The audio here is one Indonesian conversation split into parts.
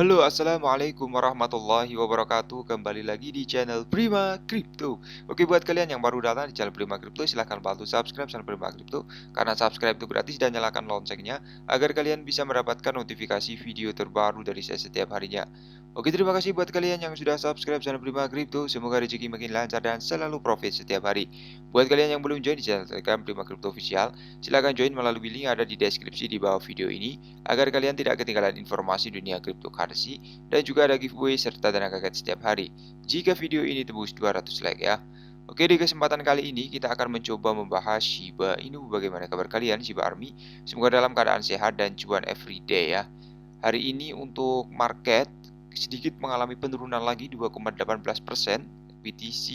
Halo, assalamualaikum warahmatullahi wabarakatuh. Kembali lagi di channel Prima Crypto. Oke, buat kalian yang baru datang di channel Prima Crypto, silahkan bantu subscribe channel Prima Crypto karena subscribe itu gratis dan nyalakan loncengnya agar kalian bisa mendapatkan notifikasi video terbaru dari saya setiap harinya. Oke, terima kasih buat kalian yang sudah subscribe channel Prima Crypto. Semoga rezeki makin lancar dan selalu profit setiap hari. Buat kalian yang belum join di channel Telegram Prima Crypto Official, silahkan join melalui link yang ada di deskripsi di bawah video ini agar kalian tidak ketinggalan informasi dunia cryptocurrency dan juga ada giveaway serta dana kaget setiap hari jika video ini tembus 200 like ya. Oke, di kesempatan kali ini kita akan mencoba membahas Shiba Inu. Bagaimana kabar kalian Shiba Army? Semoga dalam keadaan sehat dan cuan everyday ya. Hari ini untuk market sedikit mengalami penurunan lagi 2,18%. BTC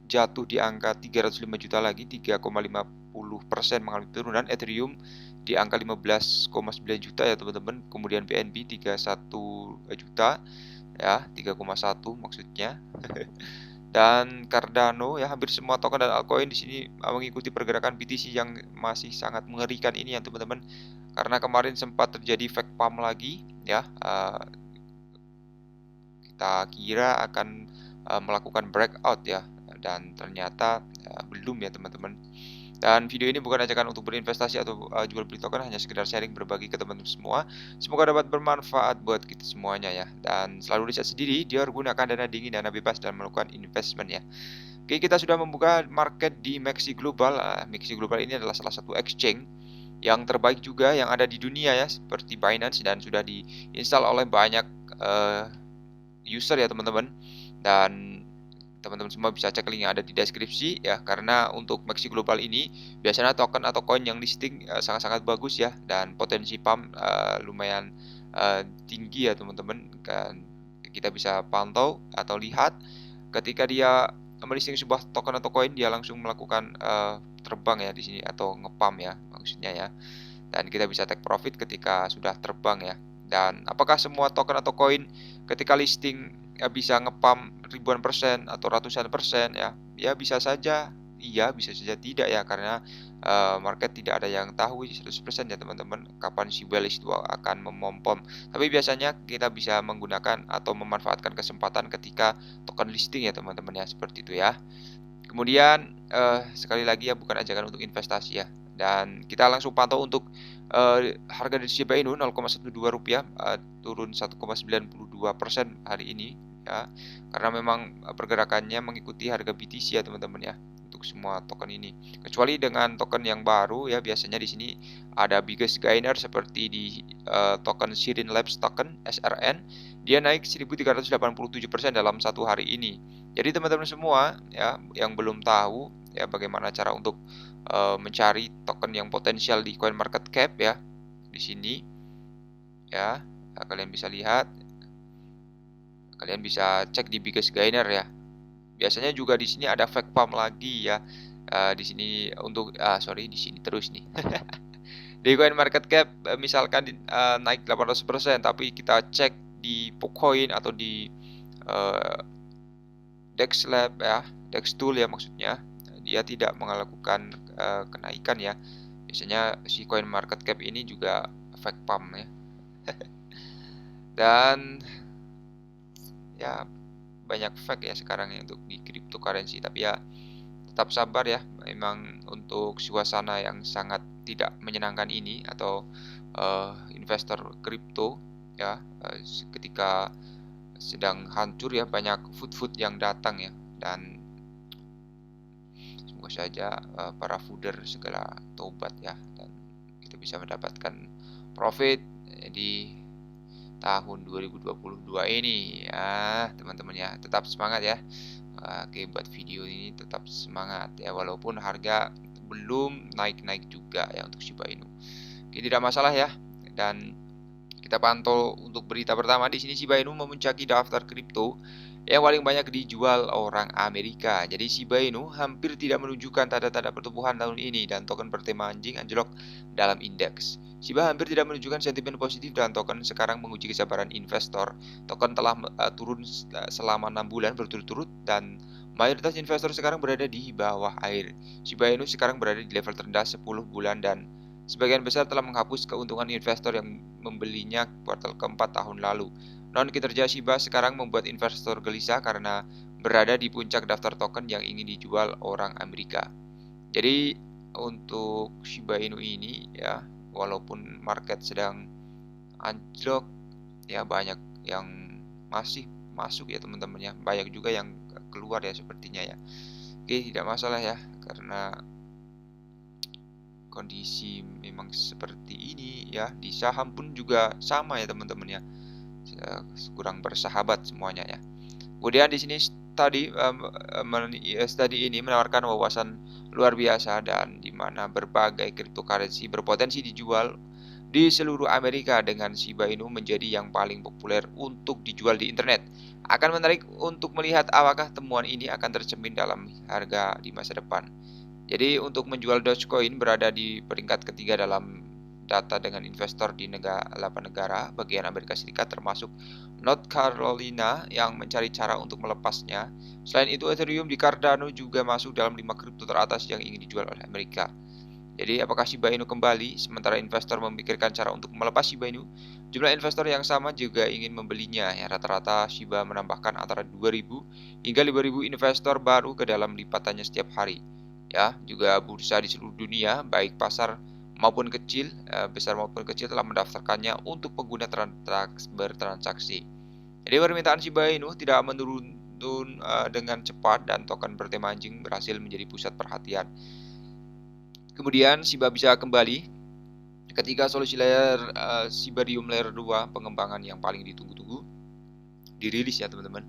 jatuh di angka 305 juta lagi, 3,50% mengalami penurunan. Ethereum di angka 15,9 juta ya teman-teman. Kemudian BNB 31 juta ya, 3,1 maksudnya. Dan Cardano ya, hampir semua token dan altcoin di sini mengikuti pergerakan BTC yang masih sangat mengerikan ini ya teman-teman. Karena kemarin sempat terjadi fake pump lagi ya. Kita kira akan melakukan breakout ya, dan ternyata belum ya teman-teman. Dan video ini bukan ajakan untuk berinvestasi atau jual beli token, hanya sekedar sharing berbagi ke teman-teman semua. Semoga dapat bermanfaat buat kita semuanya ya. Dan selalu riset sendiri, dia gunakan dana dingin, dana bebas dalam melakukan investment ya. Oke, kita sudah membuka market di Maxi Global. Maxi Global ini adalah salah satu exchange yang terbaik juga yang ada di dunia ya, seperti Binance, dan sudah diinstal oleh banyak user ya teman-teman. Dan teman-teman semua bisa cek link yang ada di deskripsi ya, karena untuk Maxi Global ini biasanya token atau koin yang listing sangat-sangat bagus ya, dan potensi pump lumayan tinggi ya teman-teman. Kan kita bisa pantau atau lihat ketika dia melisting sebuah token atau koin, dia langsung melakukan terbang ya di sini, atau ngepump ya maksudnya ya. Dan kita bisa take profit ketika sudah terbang ya. Dan apakah semua token atau koin ketika listing ya bisa ngepump ribuan persen atau ratusan persen ya? Ya bisa saja iya, bisa saja tidak ya, karena market tidak ada yang tahu 100% ya teman-teman kapan si bullish itu akan memompom. Tapi biasanya kita bisa menggunakan atau memanfaatkan kesempatan ketika token listing ya teman-teman ya, seperti itu ya. Kemudian sekali lagi ya, bukan ajakan untuk investasi ya. Dan kita langsung pantau untuk harga dari Shiba Inu 0,12 rupiah, turun 1,92% hari ini ya. Karena memang pergerakannya mengikuti harga BTC ya teman-teman ya, untuk semua token ini. Kecuali dengan token yang baru ya, biasanya di sini ada biggest gainer seperti di token Shirin Labs token SRN, dia naik 1387% dalam satu hari ini. Jadi teman-teman semua ya yang belum tahu ya bagaimana cara untuk mencari token yang potensial di CoinMarketCap ya, di sini ya, kalian bisa lihat, kalian bisa cek di biggest gainer ya. Biasanya juga di sini ada fake pump lagi ya. Di sini untuk di sini terus nih. Di CoinMarketCap misalkan naik 800%, tapi kita cek di Pocoin atau di DexLab ya, DexTool ya maksudnya, dia tidak melakukan kenaikan ya. Biasanya si CoinMarketCap ini juga fake pump ya. Dan ya banyak fake ya sekarang ya untuk di cryptocurrency, tapi ya tetap sabar ya. Memang untuk suasana yang sangat tidak menyenangkan ini, atau investor kripto ya, ketika sedang hancur ya, banyak food yang datang ya. Dan semoga saja para fooder segala tobat ya, dan kita bisa mendapatkan profit di tahun 2022 ini ya teman-teman ya. Tetap semangat ya. Oke, buat video ini tetap semangat ya, walaupun harga belum naik-naik juga ya untuk Shiba Inu. Oke, tidak masalah ya. Dan kita pantau untuk berita pertama di sini, Shiba Inu memuncaki daftar kripto yang paling banyak dijual orang Amerika. Jadi Shiba Inu hampir tidak menunjukkan tanda-tanda pertumbuhan tahun ini, dan token bertema anjing anjlok dalam indeks. Shiba hampir tidak menunjukkan sentimen positif, dan token sekarang menguji kesabaran investor. Token telah turun selama 6 bulan berturut-turut, dan mayoritas investor sekarang berada di bawah air. Shiba Inu sekarang berada di level terendah 10 bulan dan sebagian besar telah menghapus keuntungan investor yang membelinya kuartal keempat tahun lalu. Non-kinerja Shiba sekarang membuat investor gelisah karena berada di puncak daftar token yang ingin dijual orang Amerika. Jadi untuk Shiba Inu ini ya, walaupun market sedang anjlok, ya banyak yang masih masuk ya teman-teman ya, banyak juga yang keluar ya sepertinya ya. Oke, tidak masalah ya, karena kondisi memang seperti ini ya. Di saham pun juga sama ya teman-teman ya, kurang bersahabat semuanya ya. Kemudian di sini study ini menawarkan wawasan luar biasa dan di mana berbagai cryptocurrency berpotensi dijual di seluruh Amerika dengan Shiba Inu menjadi yang paling populer untuk dijual di internet. Akan menarik untuk melihat apakah temuan ini akan tercermin dalam harga di masa depan. Jadi untuk menjual Dogecoin berada di peringkat ketiga dalam data dengan investor di 8 negara bagian Amerika Serikat termasuk North Carolina yang mencari cara untuk melepasnya. Selain itu Ethereum di Cardano juga masuk dalam 5 kripto teratas yang ingin dijual oleh Amerika. Jadi apakah Shiba Inu kembali sementara investor memikirkan cara untuk melepas Shiba Inu? Jumlah investor yang sama juga ingin membelinya. Ya, rata-rata Shiba menambahkan antara 2.000 hingga 5.000 investor baru ke dalam lipatannya setiap hari. Ya, juga bursa di seluruh dunia baik pasar maupun kecil, besar maupun kecil telah mendaftarkannya untuk pengguna bertransaksi. Jadi permintaan Shiba Inu tidak menurun dengan cepat dan token bertema anjing berhasil menjadi pusat perhatian. Kemudian Shiba bisa kembali ketika solusi layer Shibarium layer 2 pengembangan yang paling ditunggu-tunggu dirilis ya teman-teman.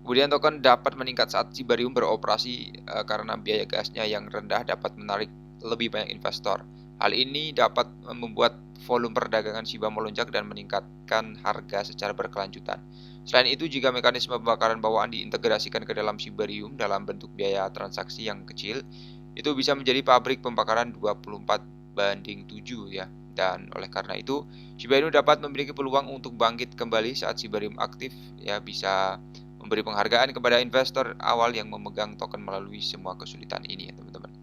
Kemudian token dapat meningkat saat Shibarium beroperasi karena biaya gasnya yang rendah dapat menarik lebih banyak investor. Hal ini dapat membuat volume perdagangan Shiba melonjak dan meningkatkan harga secara berkelanjutan. Selain itu, jika mekanisme pembakaran bawaan diintegrasikan ke dalam Shibarium dalam bentuk biaya transaksi yang kecil, itu bisa menjadi pabrik pembakaran 24:7 ya. Dan oleh karena itu, Shiba Inu dapat memiliki peluang untuk bangkit kembali saat Shibarium aktif ya, bisa memberi penghargaan kepada investor awal yang memegang token melalui semua kesulitan ini ya teman-teman.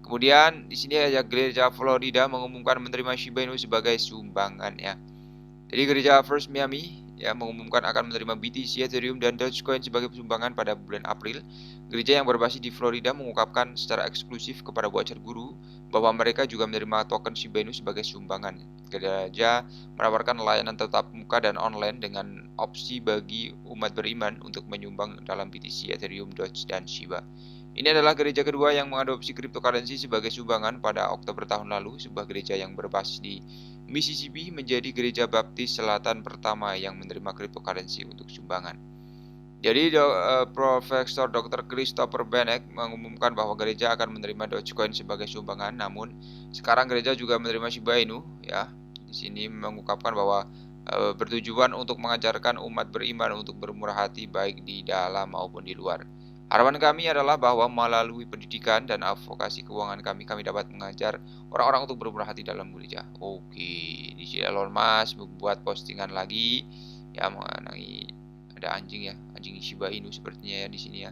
Kemudian di sini ada gereja Florida mengumumkan menerima Shiba Inu sebagai sumbangan ya. Jadi gereja First Miami ya mengumumkan akan menerima BTC, Ethereum, dan Dogecoin sebagai sumbangan pada bulan April. Gereja yang berbasis di Florida mengungkapkan secara eksklusif kepada Watcher Guru bahwa mereka juga menerima token Shiba Inu sebagai sumbangan. Gereja menawarkan layanan tetap muka dan online dengan opsi bagi umat beriman untuk menyumbang dalam BTC, Ethereum, Doge, dan Shiba. Ini adalah gereja kedua yang mengadopsi cryptocurrency sebagai sumbangan pada Oktober tahun lalu. Sebuah gereja yang berbasis di Mississippi menjadi gereja baptis selatan pertama yang menerima cryptocurrency untuk sumbangan. Jadi Profesor Dr. Christopher Bennett mengumumkan bahwa gereja akan menerima Dogecoin sebagai sumbangan, namun sekarang gereja juga menerima Shiba Inu ya. Di sini mengungkapkan bahwa bertujuan untuk mengajarkan umat beriman untuk bermurah hati baik di dalam maupun di luar. Harapan kami adalah bahwa melalui pendidikan dan advokasi keuangan kami dapat mengajar orang-orang untuk bermurah hati dalam gereja. Oke, di sini Elon Musk membuat postingan lagi ya mengenai ada anjing ya, anjing Shiba Inu sepertinya ya di sini ya.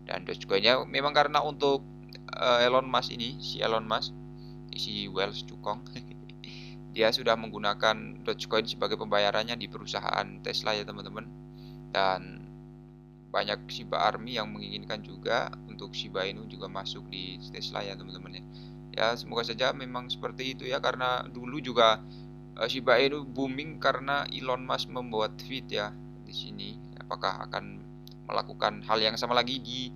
Dan Dogecoin-nya memang karena untuk Elon Musk ini, si Elon Musk, si Wells Cukong, dia sudah menggunakan Dogecoin sebagai pembayarannya di perusahaan Tesla ya teman-teman. Dan banyak Shiba Army yang menginginkan juga untuk Shiba Inu juga masuk di Tesla ya teman-teman ya. Ya semoga saja memang seperti itu ya, karena dulu juga Shiba Inu booming karena Elon Musk membuat tweet ya di sini. Apakah akan melakukan hal yang sama lagi di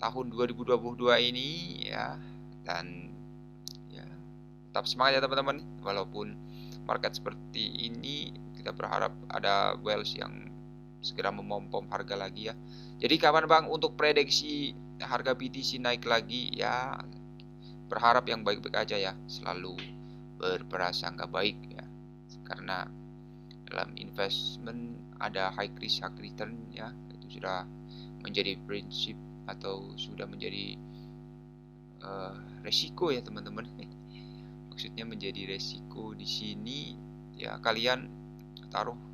tahun 2022 ini ya. Dan ya tetap semangat ya teman-teman, walaupun market seperti ini kita berharap ada whales yang segera memompom harga lagi ya. Jadi kapan Bang untuk prediksi harga BTC naik lagi ya, berharap yang baik-baik aja ya, selalu berprasangka baik ya, karena dalam investment ada high risk high return ya, itu sudah menjadi prinsip atau sudah menjadi resiko ya teman-teman. Maksudnya menjadi resiko di sini ya, kalian taruh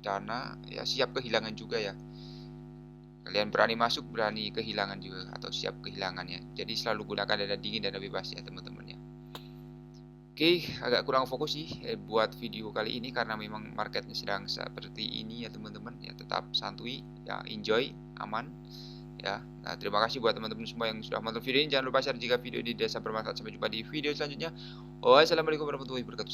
dana ya siap kehilangan juga ya. Kalian berani masuk, berani kehilangan juga, atau siap kehilangannya. Jadi selalu gunakan dana dingin dan bebas ya teman-teman ya. Oke, agak kurang fokus sih buat video kali ini karena memang marketnya sedang seperti ini ya teman-teman. Ya tetap santuy, ya enjoy, aman. Ya, nah terima kasih buat teman-teman semua yang sudah menonton video ini. Jangan lupa share jika video ini dirasa bermanfaat. Sampai jumpa di video selanjutnya. Wassalamualaikum warahmatullahi wabarakatuh.